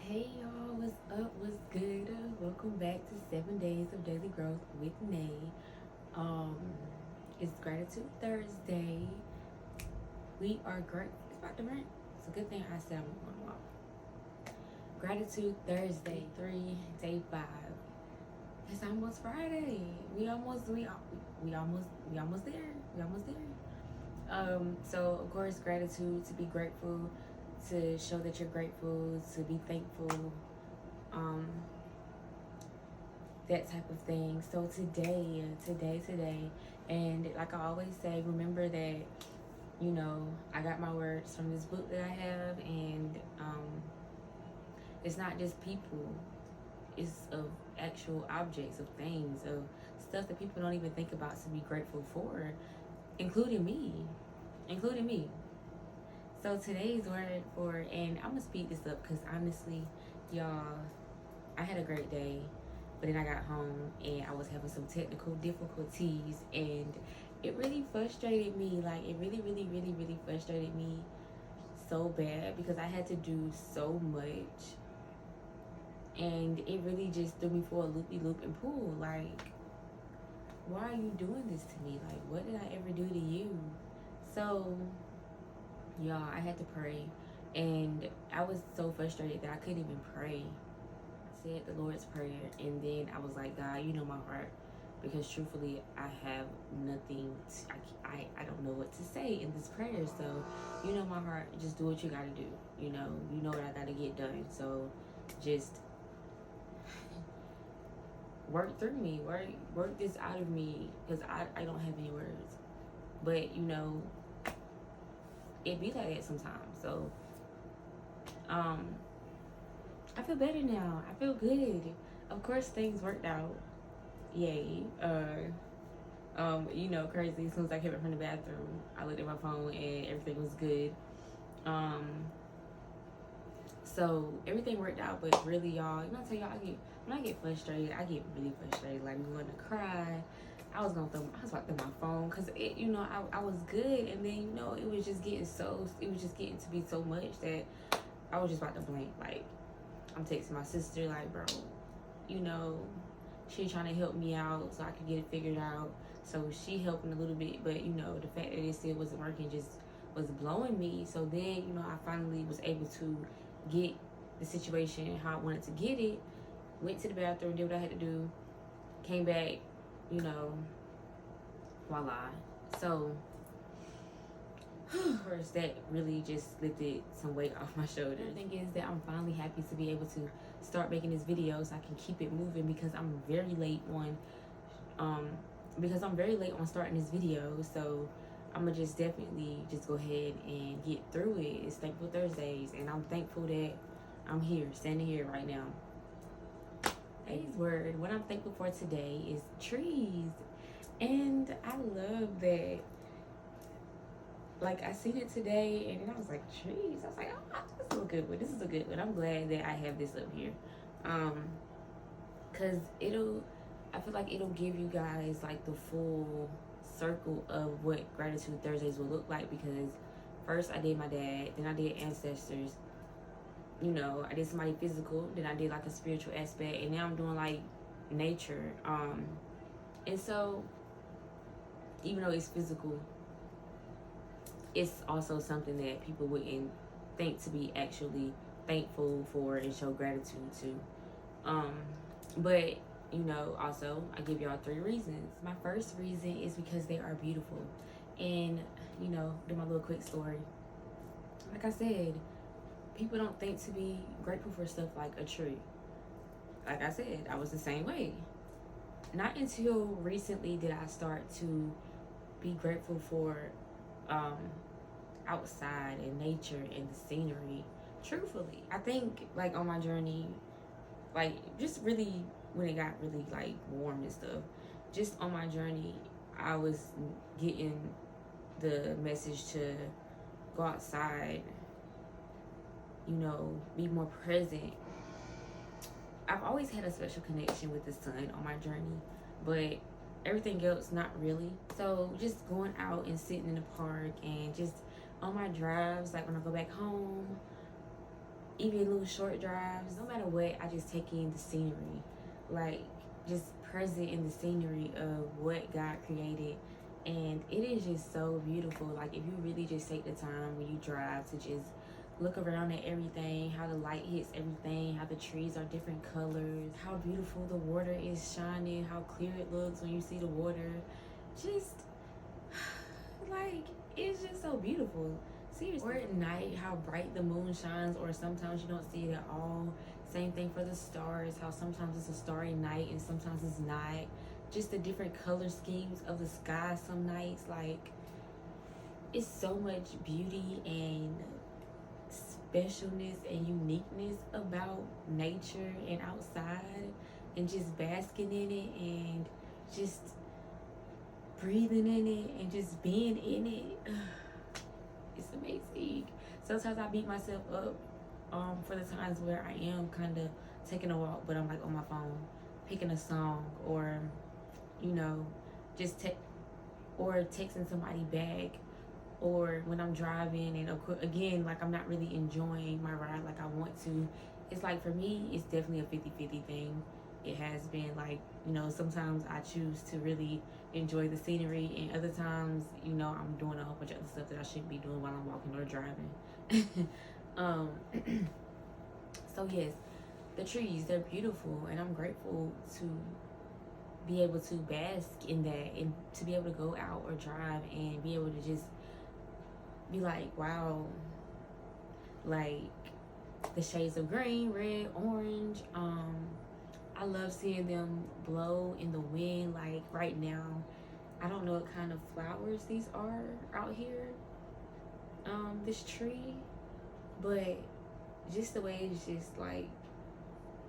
Hey y'all, what's up? What's good? Welcome back to 7 Days of Daily Growth with Nay. Um, it's Gratitude Thursday. We are great. It's about to rain. It's a good thing I said I'm going to walk. Gratitude Thursday 3, day 5. It's almost Friday. We almost there. We almost there. So of course, gratitude, to be grateful, to show that you're grateful, to be thankful, um, that type of thing. So today, and like I always say, remember that, I got my words from this book that I have, and it's not just people, it's of actual objects, of things, of stuff that people don't even think about to be grateful for, including me. Including me. So today's word for, and I'm gonna speed this up because honestly, y'all, I had a great day, but then I got home and I was having some technical difficulties, and it really frustrated me. Like, it really frustrated me so bad because I had to do so much, and it really just threw me for a loopy loop and pull. Like, why are you doing this to me? Like, what did I ever do to you? So, y'all, I had to pray, and I was so frustrated that I couldn't even pray. I said the Lord's Prayer, and then I was like, God, you know my heart, because truthfully, I have nothing. I don't know what to say in this prayer. So, you know my heart. Just do what you gotta do. You know what I gotta get done. So, just work through me, work this out of me, because I don't have any words. But it be like that sometimes. So I feel better now. I feel good. Of course things worked out. Yay. Crazy, as soon as I came up from the bathroom, I looked at my phone and everything was good. So everything worked out, but really, y'all, I tell y'all, when I get frustrated, I get really frustrated. Like, I'm going to cry. I was about to throw my phone, because I was good, and then it was just getting to be so much that I was just about to blank. Like, I'm texting my sister, like, bro, she trying to help me out so I could get it figured out. So she helping a little bit, but the fact that it still wasn't working just was blowing me. So then I finally was able to get the situation how I wanted to get it. Went to the bathroom, did what I had to do, came back, voila. So, of course, that really just lifted some weight off my shoulders. The thing is that I'm finally happy to be able to start making this video so I can keep it moving, because I'm very late on starting this video. So I'm gonna just definitely just go ahead and get through it. It's Thankful Thursdays, and I'm thankful that I'm here, standing here right now. Today's word, what I'm thankful for today, is trees. And I love that. Like, I seen it today, and then I was like, trees. I was like, oh, this is a good one. This is a good one. I'm glad that I have this up here. Because I feel like it'll give you guys, like, the full circle of what Gratitude Thursdays will look like, because first I did my dad, then I did ancestors, I did somebody physical, then I did like a spiritual aspect, and now I'm doing like nature. And so even though it's physical, it's also something that people wouldn't think to be actually thankful for and show gratitude to. But also I give y'all 3 reasons. My first reason is because they are beautiful. And do my little quick story. Like I said, people don't think to be grateful for stuff like a tree. Like I said, I was the same way. Not until recently did I start to be grateful for outside and nature and the scenery. Truthfully, I think, like, on my journey, like, just really when it got really like warm and stuff, just on my journey, I was getting the message to go outside, be more present. I've always had a special connection with the sun on my journey, but everything else, not really. So just going out and sitting in the park, and just on my drives, like when I go back home, even little short drives, no matter what, I just take in the scenery, like just present in the scenery of what God created. And it is just so beautiful. Like if you really just take the time when you drive to just look around at everything, how the light hits everything, how the trees are different colors, how beautiful the water is shining, how clear it looks when you see the water. Just like, it's just so beautiful. Seriously. Or at night, how bright the moon shines, or sometimes you don't see it at all. Same thing for the stars, how sometimes it's a starry night and sometimes it's not. Just the different color schemes of the sky some nights. Like, it's so much beauty and specialness and uniqueness about nature and outside, and just basking in it and just breathing in it and just being in it. It's amazing. Sometimes I beat myself up for the times where I am kind of taking a walk, but I'm like on my phone picking a song, or you know, just or texting somebody back, or when I'm driving, and of course, again, like I'm not really enjoying my ride like I want to. It's like, for me, it's definitely a 50-50 thing. It has been like, you know, sometimes I choose to really enjoy the scenery, and other times, you know, I'm doing a whole bunch of other stuff that I shouldn't be doing while I'm walking or driving. So yes, the trees, they're beautiful, and I'm grateful to be able to bask in that, and to be able to go out or drive and be able to just be like, wow, like the shades of green, red, orange. I love seeing them blow in the wind. Like right now, I don't know what kind of flowers these are out here, this tree, but just the way it's just like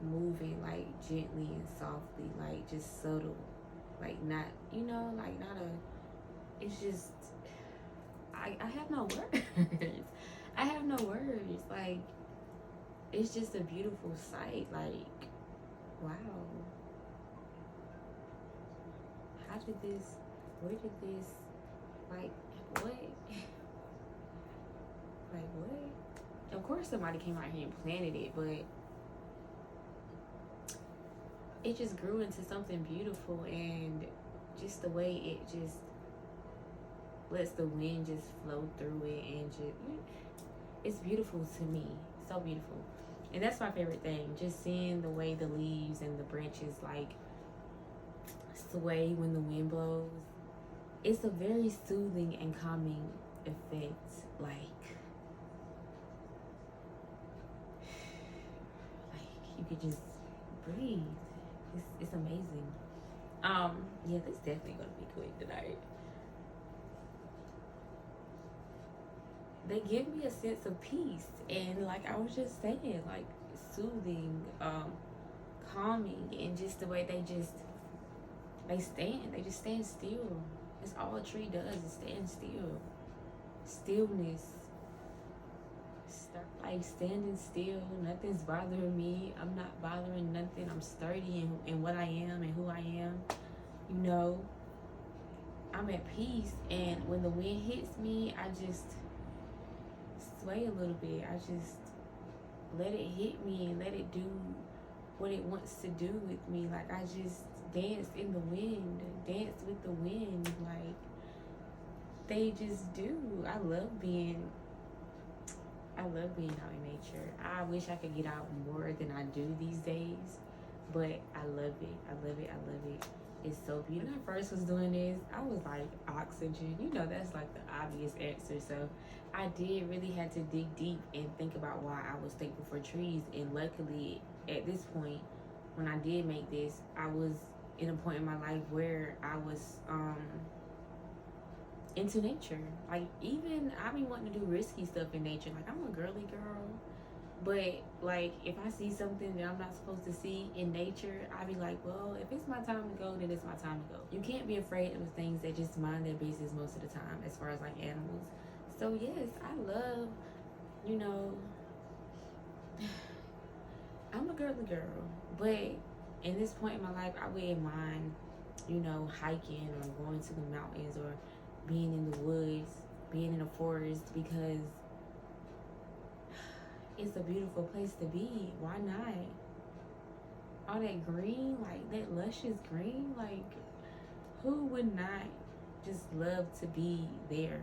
moving, like gently and softly, like just subtle, like not, you know, like not a, it's just, I have no words. I have no words. Like, it's just a beautiful sight. Like, wow. How did this, where did this, like, what? Like, what? Of course somebody came out here and planted it, but it just grew into something beautiful, and just the way it just lets the wind just flow through it, and just, it's beautiful to me. So beautiful. And that's my favorite thing, just seeing the way the leaves and the branches like sway when the wind blows. It's a very soothing and calming effect. Like you could just breathe. It's amazing. Yeah, this definitely gonna be quick tonight. They give me a sense of peace, and like I was just saying, like soothing, calming, and just the way they just stand still. That's all a tree does, is stand still. Stillness. Like standing still, nothing's bothering me. I'm not bothering nothing. I'm sturdy in what I am and who I am. You know, I'm at peace, and when the wind hits me, I just sway a little bit. I just let it hit me and let it do what it wants to do with me. Like I just dance in the wind, dance with the wind. Like they just do. I love being out in nature. I wish I could get out more than I do these days, but I love it. I love it. I love it. It's so beautiful. When I first was doing this, I was like, oxygen. You know, that's like the obvious answer. So I did really have to dig deep and think about why I was thankful for trees. And luckily, at this point, when I did make this, I was in a point in my life where I was into nature. Like, even I be wanting to do risky stuff in nature. Like, I'm a girly girl, but like if I see something that I'm not supposed to see in nature, I be like, well, if it's my time to go, then it's my time to go. You can't be afraid of things that just mind their business most of the time, as far as like animals. So yes, I love, you know, I'm a girly girl, but in this point in my life, I wouldn't mind, you know, hiking or going to the mountains or being in the woods, being in a forest, because it's a beautiful place to be. Why not? All that green, like that luscious green, like who would not just love to be there?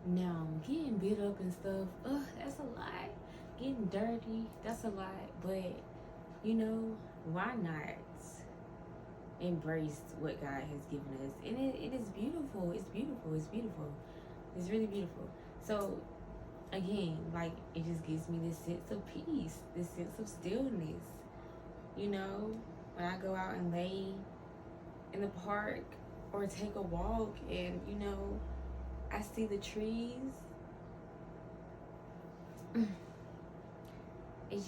Now, getting beat up and stuff, that's a lot. Getting dirty, that's a lot. But, you know, why not embrace what God has given us? And it is beautiful. It's beautiful. It's beautiful. It's really beautiful. So, again, like, it just gives me this sense of peace, this sense of stillness. You know, when I go out and lay in the park or take a walk and, you know, I see the trees, it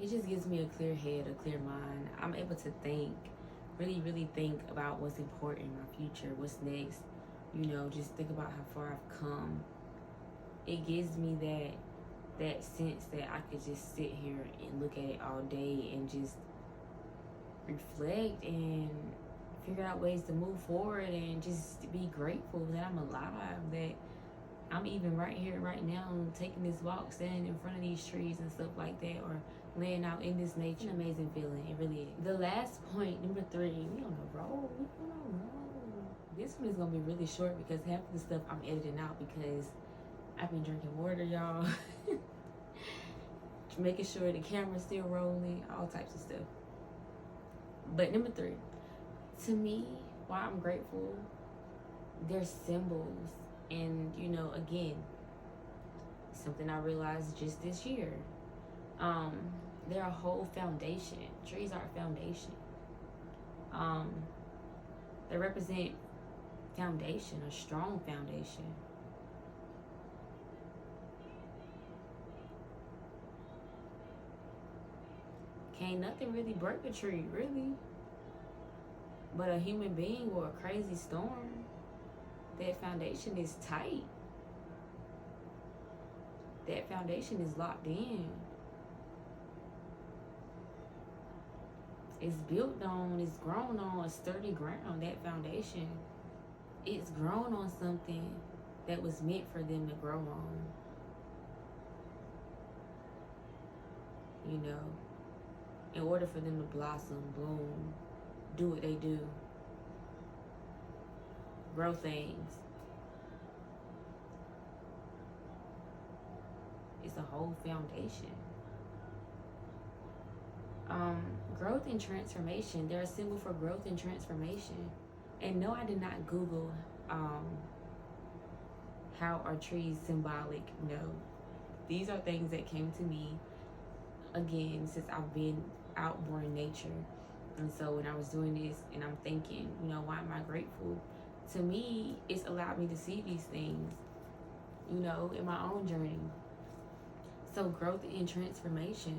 just gives me a clear head, a clear mind. I'm able to think, really think about what's important in my future, what's next. You know, just think about how far I've come. It gives me that sense that I could just sit here and look at it all day and just reflect and figure out ways to move forward and just be grateful that I'm alive, that I'm even right here, right now, taking this walk, standing in front of these trees and stuff like that, or laying out in this nature. An amazing feeling, it really is. The last point, number 3, we on the roll. This one is gonna be really short because half of the stuff I'm editing out because I've been drinking water, y'all. Making sure the camera's still rolling, all types of stuff. But number 3, to me, why I'm grateful, they're symbols. And, you know, again, something I realized just this year. They're a whole foundation. Trees are a foundation. They represent foundation, a strong foundation. Can't nothing really break a tree, really. But a human being or a crazy storm, that foundation is tight. That foundation is locked in. It's built on, it's grown on a sturdy ground, that foundation. It's grown on something that was meant for them to grow on. You know, in order for them to blossom, bloom, do what they do, grow things. It's a whole foundation. Growth and transformation. They're a symbol for growth and transformation. And no, I did not Google how are trees symbolic. No, these are things that came to me, again, since I've been out more in nature. And so when I was doing this and I'm thinking, you know, why am I grateful? To me, it's allowed me to see these things, you know, in my own journey. So growth and transformation,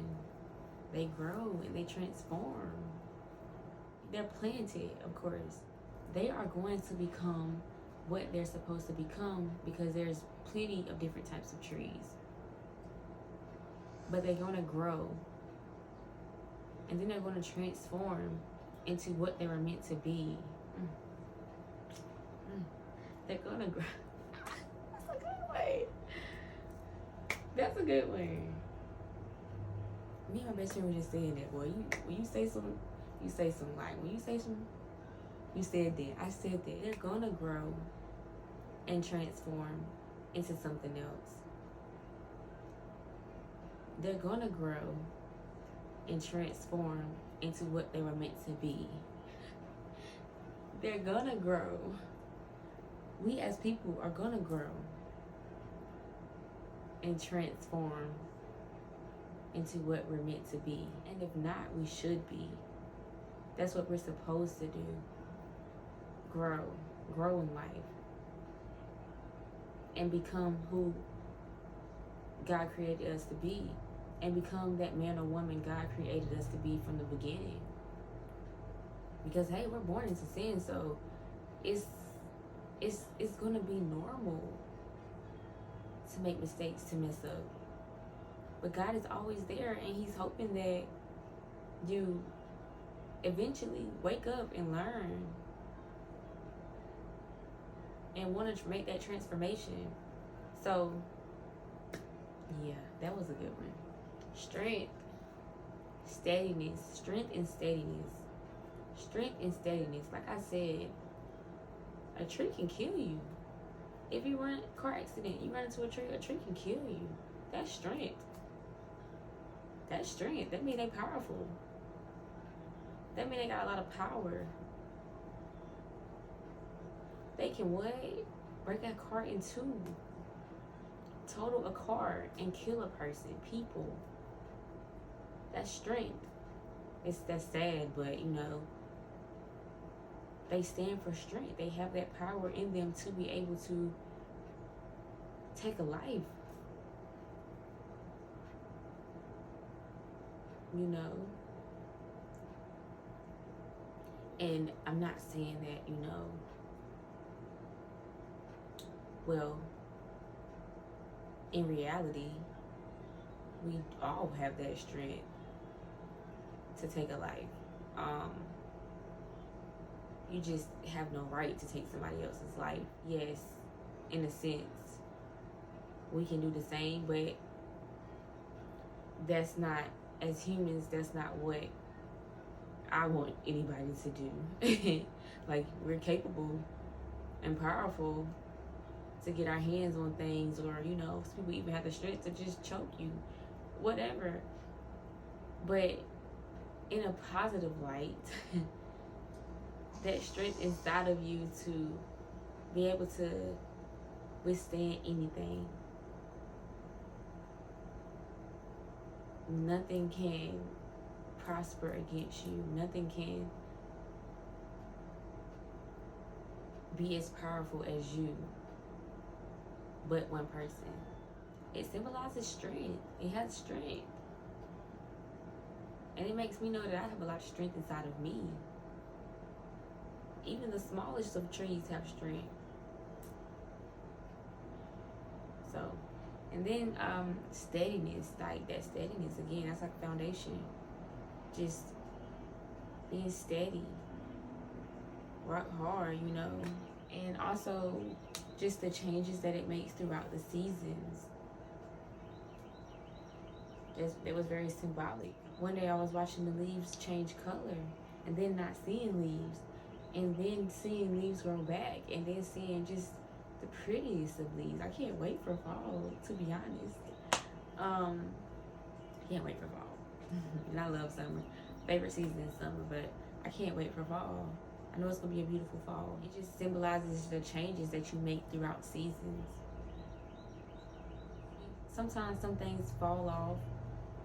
they grow and they transform. They're planted, of course. They are going to become what they're supposed to become because there's plenty of different types of trees. But they're going to grow. And then they're going to transform into what they were meant to be. They're going to grow. That's a good way. That's a good way. Me and my best friend were just saying that, boy. When you say something, you say something. Like, when you say something, you said that. I said that. They're going to grow and transform into something else. They're going to grow and transform into what they were meant to be. They're going to grow. We as people are going to grow and transform into what we're meant to be. And if not, we should be. That's what we're supposed to do. Grow in life. And become who God created us to be. And become that man or woman God created us to be from the beginning. Because, hey, we're born into sin, so it's going to be normal to make mistakes, to mess up. But God is always there, and He's hoping that you eventually wake up and learn and want to make that transformation. So, yeah, that was a good one. Strength, steadiness, strength and steadiness. Strength and steadiness. Like I said, a tree can kill you. If you run a car accident, you run into a tree can kill you. That's strength. That's strength. That means they powerful. That means they got a lot of power. They can what? Break a car in two. Total a car and kill a person, people. That's strength. That's sad, but you know, they stand for strength. They have that power in them to be able to take a life. You know? And I'm not saying that, you know, well, in reality, we all have that strength to take a life. You just have no right to take somebody else's life. Yes, in a sense, we can do the same, but that's not, as humans, that's not what I want anybody to do. Like, we're capable and powerful to get our hands on things, or, you know, some people even have the strength to just choke you, whatever. But in a positive light, that strength inside of you to be able to withstand anything. Nothing can prosper against you. Nothing can be as powerful as you, but one person. It symbolizes strength. It has strength. And it makes me know that I have a lot of strength inside of me. Even the smallest of trees have strength. So, and then steadiness, like that steadiness again, that's like foundation. Just being steady, work hard, you know. And also just the changes that it makes throughout the seasons. It was very symbolic. One day I was watching the leaves change color, and then not seeing leaves, and then seeing leaves grow back, and then seeing just the prettiest of leaves. I can't wait for fall, to be honest. Can't wait for fall. And I love summer. Favorite season is summer, but I can't wait for fall. I know it's gonna be a beautiful fall. It just symbolizes the changes that you make throughout seasons. Sometimes some things fall off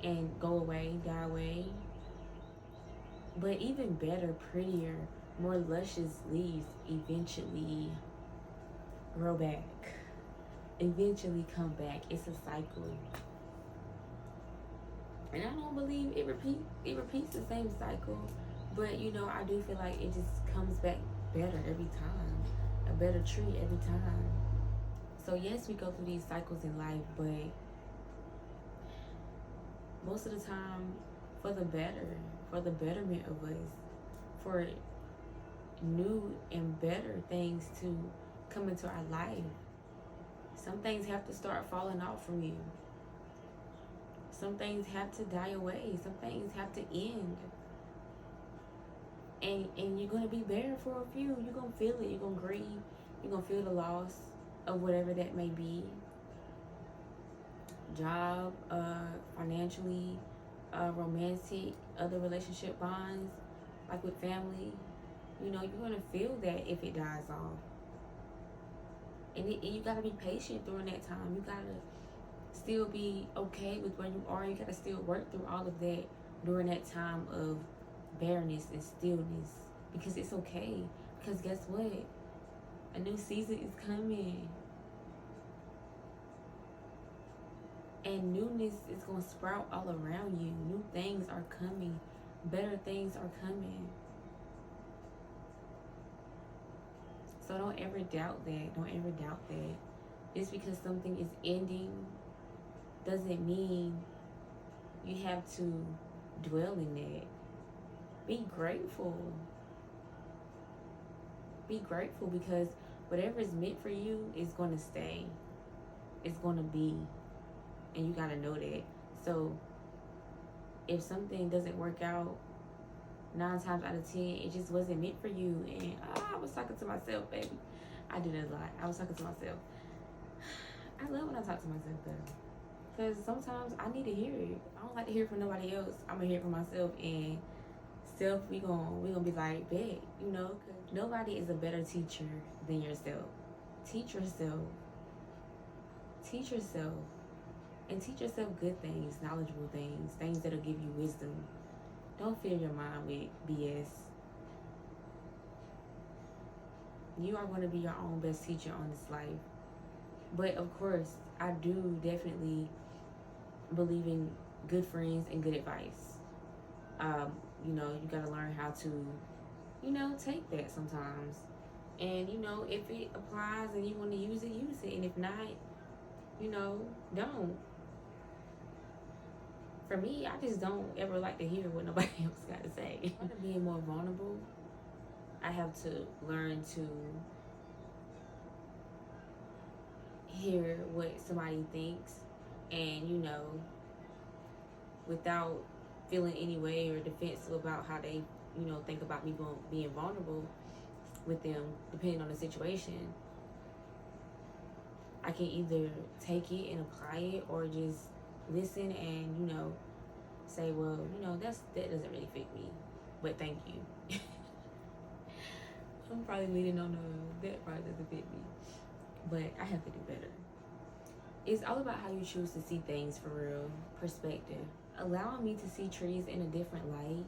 and go away, die away. But even better, prettier, more luscious leaves eventually grow back. Eventually come back. It's a cycle. And I don't believe it repeats the same cycle. But you know, I do feel like it just comes back better every time. A better tree every time. So yes, we go through these cycles in life, but most of the time for the better, for the betterment of us, for new and better things to come into our life. Some things have to start falling off from you. Some things have to die away. Some things have to end. And you're gonna be bare for a few. You're gonna feel it. You're gonna grieve. You're gonna feel the loss of whatever that may be. Job, financially, romantic, other relationship bonds, like with family. You know, you're gonna feel that if it dies off. And you gotta be patient during that time. You gotta still be okay with where you are. You gotta still work through all of that during that time of bareness and stillness, because it's okay. Because guess what? A new season is coming. And newness is going to sprout all around you. New things are coming. Better things are coming. So don't ever doubt that. Don't ever doubt that. Just because something is ending doesn't mean you have to dwell in that. Be grateful. Be grateful, because whatever is meant for you is going to stay. It's going to be. And you got to know that. So if something doesn't work out, 9 times out of 10, it just wasn't meant for you. And I was talking to myself, baby. I do that a lot. I was talking to myself. I love when I talk to myself, though. Because sometimes I need to hear it. I don't like to hear it from nobody else. I'm going to hear it from myself. And self, we gonna be like, bet, you know? Because nobody is a better teacher than yourself. Teach yourself. Teach yourself. And teach yourself good things, knowledgeable things, things that'll give you wisdom. Don't fill your mind with BS. You are going to be your own best teacher on this life. But of course, I do definitely believe in good friends and good advice. You know, you got to learn how to, you know, take that sometimes. And, you know, if it applies and you want to use it, use it. And if not, you know, don't. For me, I just don't ever like to hear what nobody else got to say. To being more vulnerable, I have to learn to hear what somebody thinks, and, you know, without feeling any way or defensive about how they, you know, think about me being vulnerable with them, depending on the situation. I can either take it and apply it, or just listen and, you know, say, well, you know, that doesn't really fit me, but thank you. I'm probably leaning on that probably doesn't fit me, but I have to do better. It's all about how you choose to see things, for real. Perspective. Allowing me to see trees in a different light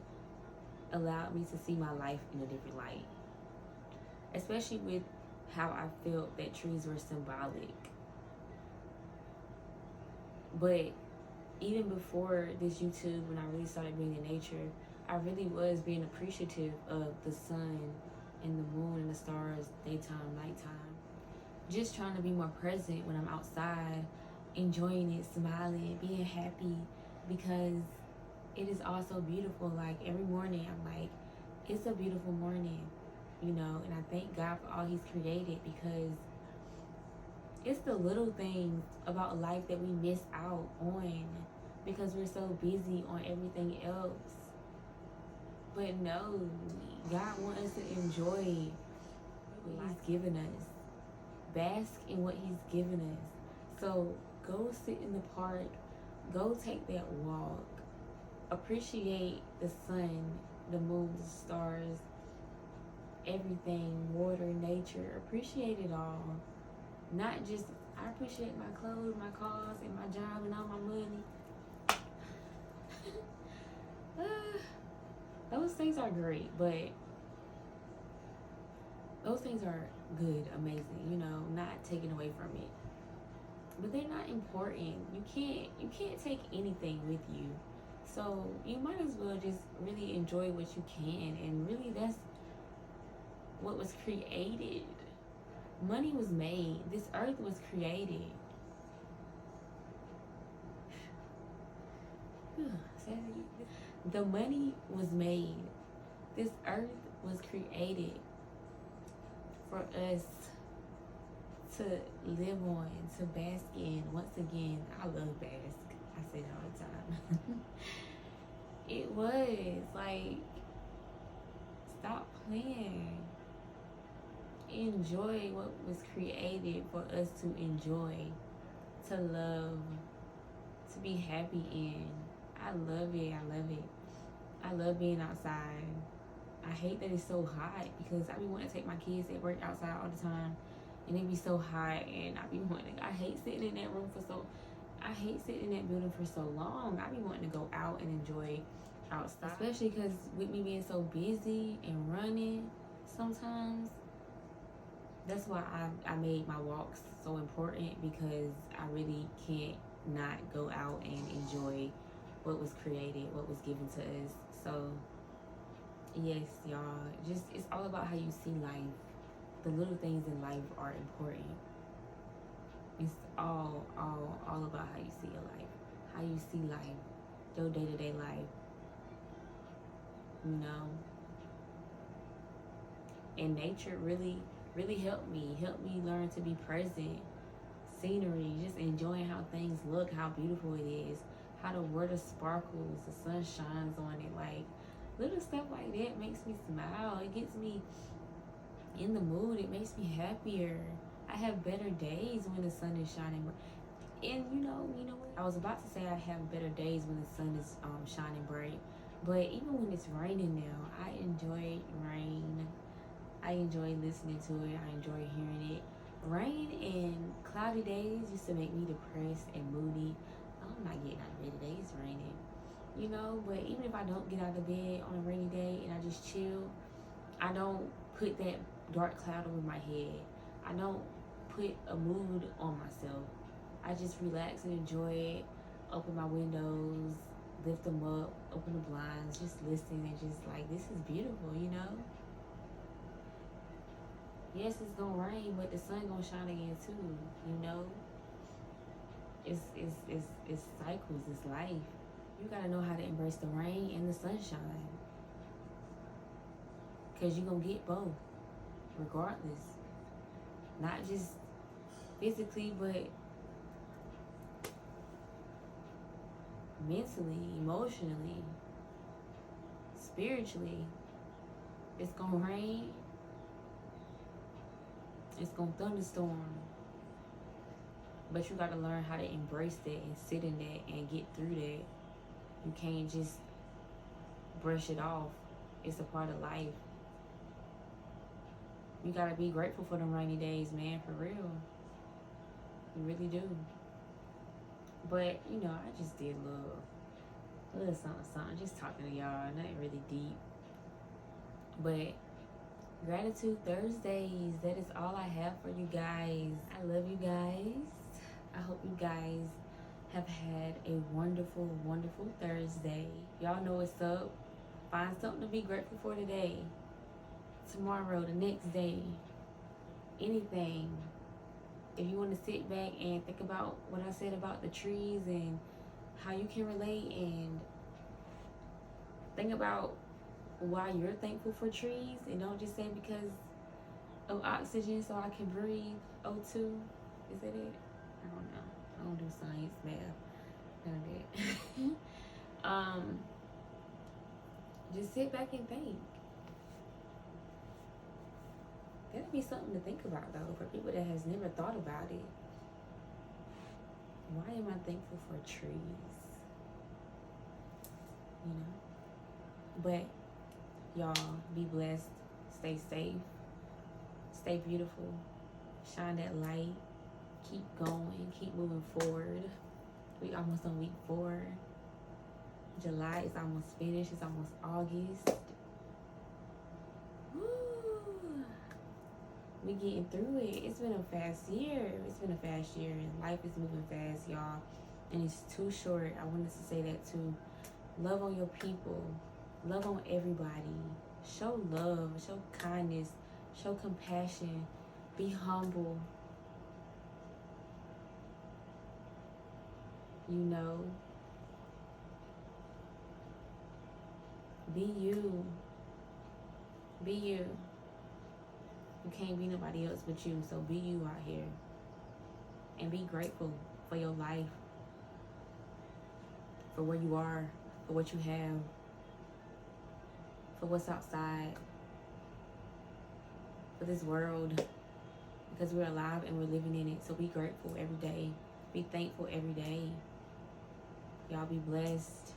allowed me to see my life in a different light, especially with how I felt that trees were symbolic. But even before this YouTube, when I really started being in nature, I really was being appreciative of the sun and the moon and the stars, daytime, nighttime. Just trying to be more present when I'm outside, enjoying it, smiling, being happy, because it is also beautiful. Like, every morning I'm like, it's a beautiful morning, you know, and I thank God for all He's created, because it's the little things about life that we miss out on because we're so busy on everything else. But no, God wants us to enjoy what He's given us. Bask in what He's given us. So go sit in the park, go take that walk, appreciate the sun, the moon, the stars, everything, water, nature. Appreciate it all. Not just, I appreciate my clothes, my cars, and my job, and all my money. Those things are great, but those things are good, amazing, you know, not taken away from it. But they're not important. You can't take anything with you. So you might as well just really enjoy what you can, and really that's what was created. Money was made. This earth was created. The money was made. This earth was created for us to live on, to bask in. Once again, I love bask. I say that all the time. It was like, stop playing. Enjoy what was created for us to enjoy, to love, to be happy in. I love it. I love it. I love being outside. I hate that it's so hot, because I be wanting to take my kids at work outside all the time, and it be so hot, and I hate sitting in that room I hate sitting in that building for so long. I be wanting to go out and enjoy outside, especially because with me being so busy and running sometimes. That's why I made my walks so important, because I really can't not go out and enjoy what was created, what was given to us. So yes, y'all, just, it's all about how you see life. The little things in life are important. It's all about how you see your life, how you see life, your day-to-day life, you know. And nature really helped me learn to be present. Scenery, just enjoying how things look, how beautiful it is, how the water sparkles, the sun shines on it. Like, little stuff like that makes me smile. It gets me in the mood. It makes me happier. I have better days when the sun is shining. And you know what? I was about to say I have better days when the sun is shining bright. But even when it's raining now, I enjoy rain. I enjoy listening to it. I enjoy hearing it. Rain and cloudy days used to make me depressed and moody. I'm not getting out of bed today. It's raining. But even if I don't get out of bed on a rainy day and I just chill, I don't put that dark cloud over my head. I don't put a mood on myself. I just relax and enjoy it. Open my windows, lift them up, open the blinds, just listen and just like, this is beautiful, Yes, it's gonna rain, but the sun gonna shine again too, It's cycles, it's life. You gotta know how to embrace the rain and the sunshine. Cause you're gonna get both, regardless. Not just physically, but mentally, emotionally, spiritually. It's gonna rain. It's gonna thunderstorm. But you gotta learn how to embrace that and sit in that and get through that. You can't just brush it off. It's a part of life. You gotta be grateful for them rainy days, man, for real. You really do. But, I just did a little something, just talking to y'all, nothing really deep. But Gratitude Thursdays, that is all I have for you guys. I love you guys. I hope you guys have had a wonderful, wonderful Thursday. Y'all know what's up. Find something to be grateful for today, tomorrow, the next day, anything. If you want to sit back and think about what I said about the trees and how you can relate, and think about why you're thankful for trees, and don't just say because of oxygen so I can breathe O2. Is that it? I don't know. I don't do science, math, none of that. Just sit back and think. That'd be something to think about, though, for people that has never thought about it. Why am I thankful for trees? But y'all, be blessed, stay safe, stay beautiful, shine that light, keep going, keep moving forward. We almost on week 4. July is almost finished. It's almost August. Woo! We getting through it. It's been a fast year. And life is moving fast, y'all. And it's too short. I wanted to say that too. Love on your people. Love on everybody. Show love. Show kindness. Show compassion. Be humble. Be you. Be you. You can't be nobody else but you. So be you out here. And be grateful for your life. For where you are. For what you have. For what's outside. For this world. Because we're alive and we're living in it. So be grateful every day. Be thankful every day. Y'all be blessed.